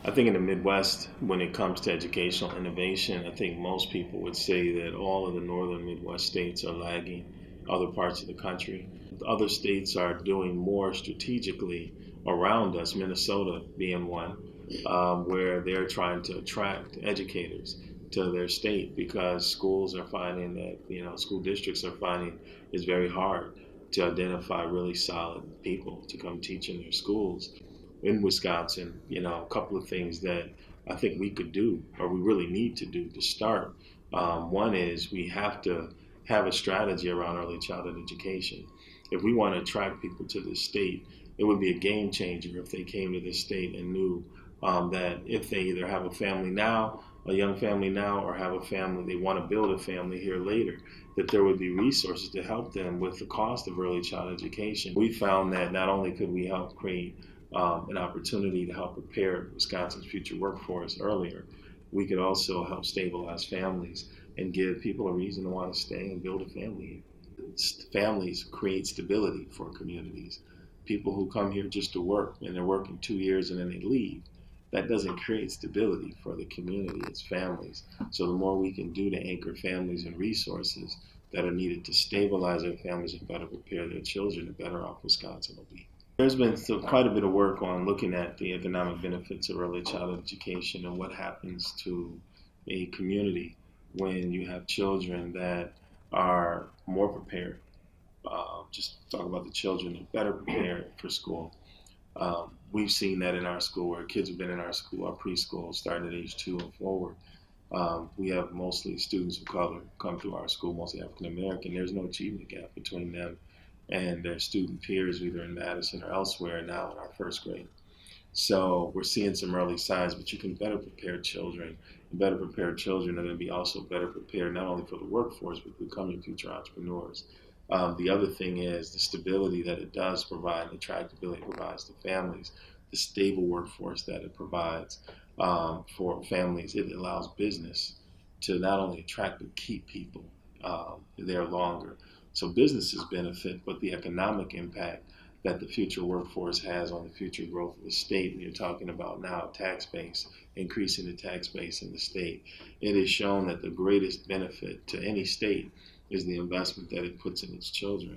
I think in the Midwest, when it comes to educational innovation, I think most people would say that all of the northern Midwest states are lagging other parts of the country. Other states are doing more strategically around us, Minnesota being one, where they're trying to attract educators to their state because schools are finding that, school districts are finding it's very hard to identify really solid people to come teach in their schools in Wisconsin, a couple of things that I think we could do or we really need to do to start. One is we have to have a strategy around early childhood education. If we want to attract people to this state, it would be a game changer if they came to this state and knew that if they either have a family now, a young family now, or have a family, they want to build a family here later, that there would be resources to help them with the cost of early child education. We found that not only could we help create an opportunity to help prepare Wisconsin's future workforce earlier, we could also help stabilize families and give people a reason to want to stay and build a family. Families create stability for communities. People who come here just to work and they're working 2 years and then they leave, that doesn't create stability for the community, it's families. So the more we can do to anchor families and resources that are needed to stabilize their families and better prepare their children, the better off Wisconsin will be. There's been still quite a bit of work on looking at the economic benefits of early childhood education and what happens to a community when you have children that are more prepared. Just talk about the children that are better prepared for school. We've seen that in our school where kids have been in our school, our preschool, starting at age 2 and forward. We have mostly students of color come to our school, mostly African American. There's no achievement gap between them and their student peers, either in Madison or elsewhere, now in our first grade. So we're seeing some early signs, but you can better prepare children. And better prepared children are going to be also better prepared not only for the workforce, but becoming future entrepreneurs. The other thing is the stability that it does provide, the attractability it provides to families, the stable workforce that it provides for families. It allows business to not only attract but keep people there longer. So businesses benefit, but the economic impact that the future workforce has on the future growth of the state, and you're talking about now tax base, increasing the tax base in the state, it is shown that the greatest benefit to any state is the investment that it puts in its children.